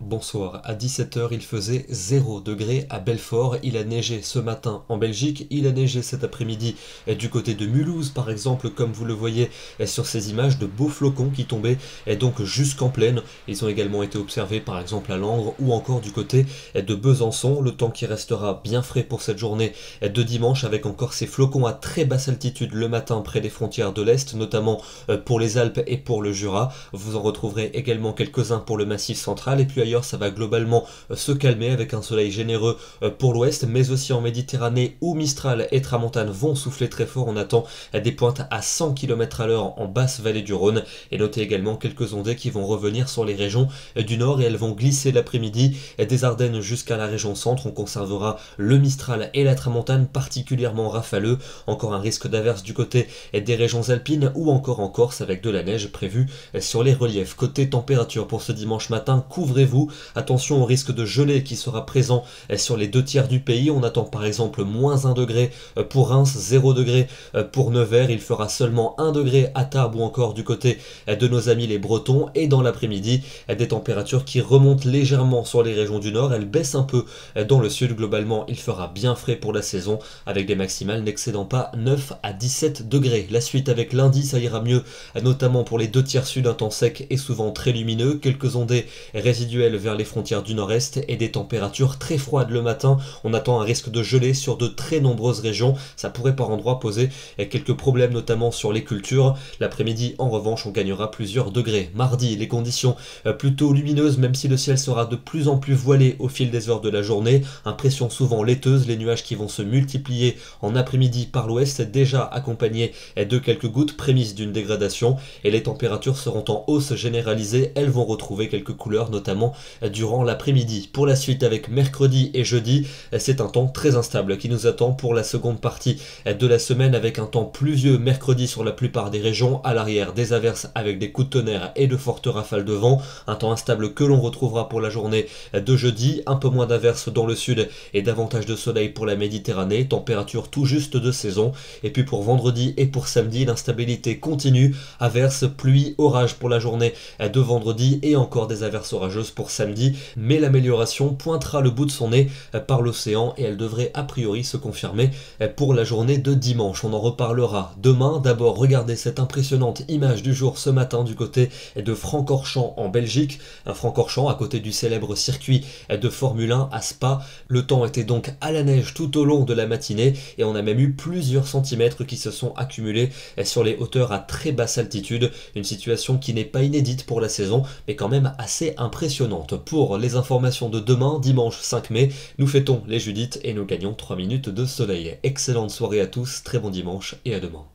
Bonsoir, à 17 h il faisait 0 degré à Belfort, il a neigé ce matin en Belgique, il a neigé cet après-midi du côté de Mulhouse par exemple, comme vous le voyez sur ces images, de beaux flocons qui tombaient donc jusqu'en plaine. Ils ont également été observés par exemple à Langres ou encore du côté de Besançon. Le temps qui restera bien frais pour cette journée de dimanche avec encore ces flocons à très basse altitude le matin près des frontières de l'Est, notamment pour les Alpes et pour le Jura. Vous en retrouverez également quelques-uns pour le Massif central et puis ailleurs ça va globalement se calmer avec un soleil généreux pour l'ouest, mais aussi en Méditerranée où Mistral et Tramontane vont souffler très fort. On attend des pointes à 100 km/h en basse vallée du Rhône, et notez également quelques ondées qui vont revenir sur les régions du nord et elles vont glisser l'après-midi des Ardennes jusqu'à la région centre. On conservera le Mistral et la Tramontane particulièrement rafaleux, encore un risque d'averse du côté des régions alpines ou encore en Corse avec de la neige prévue sur les reliefs. Côté température pour ce dimanche matin, couvrez-vous. Attention au risque de gelée qui sera présent sur les 2 tiers du pays. On attend par exemple moins 1 degré pour Reims, 0 degré pour Nevers. Il fera seulement 1 degré à Tarbes ou encore du côté de nos amis les Bretons. Et dans l'après-midi, des températures qui remontent légèrement sur les régions du nord. Elles baissent un peu dans le sud. Globalement, il fera bien frais pour la saison avec des maximales n'excédant pas 9 à 17 degrés. La suite avec lundi, ça ira mieux, notamment pour les 2 tiers sud, un temps sec et souvent très lumineux. Quelques ondées résiduelles vers les frontières du nord-est et des températures très froides le matin. On attend un risque de gelée sur de très nombreuses régions. Ça pourrait par endroits poser quelques problèmes, notamment sur les cultures. L'après-midi, en revanche, on gagnera plusieurs degrés. Mardi, les conditions plutôt lumineuses, même si le ciel sera de plus en plus voilé au fil des heures de la journée. Impression souvent laiteuse, les nuages qui vont se multiplier en après-midi par l'ouest, déjà accompagnés de quelques gouttes, prémices d'une dégradation. Et les températures seront en hausse généralisée. Elles vont retrouver quelques couleurs, notamment durant l'après-midi. Pour la suite avec mercredi et jeudi, c'est un temps très instable qui nous attend pour la seconde partie de la semaine avec un temps pluvieux mercredi sur la plupart des régions, à l'arrière des averses avec des coups de tonnerre et de fortes rafales de vent, un temps instable que l'on retrouvera pour la journée de jeudi, un peu moins d'averses dans le sud et davantage de soleil pour la Méditerranée, température tout juste de saison. Et puis pour vendredi et pour samedi, l'instabilité continue, averses, pluie, orage pour la journée de vendredi et encore des averses orageuses pour samedi, mais l'amélioration pointera le bout de son nez par l'océan et elle devrait a priori se confirmer pour la journée de dimanche. On en reparlera demain. D'abord, regardez cette impressionnante image du jour ce matin du côté de Francorchamps en Belgique. Un Francorchamps à côté du célèbre circuit de Formule 1 à Spa. Le temps était donc à la neige tout au long de la matinée et on a même eu plusieurs centimètres qui se sont accumulés sur les hauteurs à très basse altitude. Une situation qui n'est pas inédite pour la saison, mais quand même assez impressionnante. Pour les informations de demain, dimanche 5 mai, nous fêtons les Judith et nous gagnons 3 minutes de soleil. Excellente soirée à tous, très bon dimanche et à demain.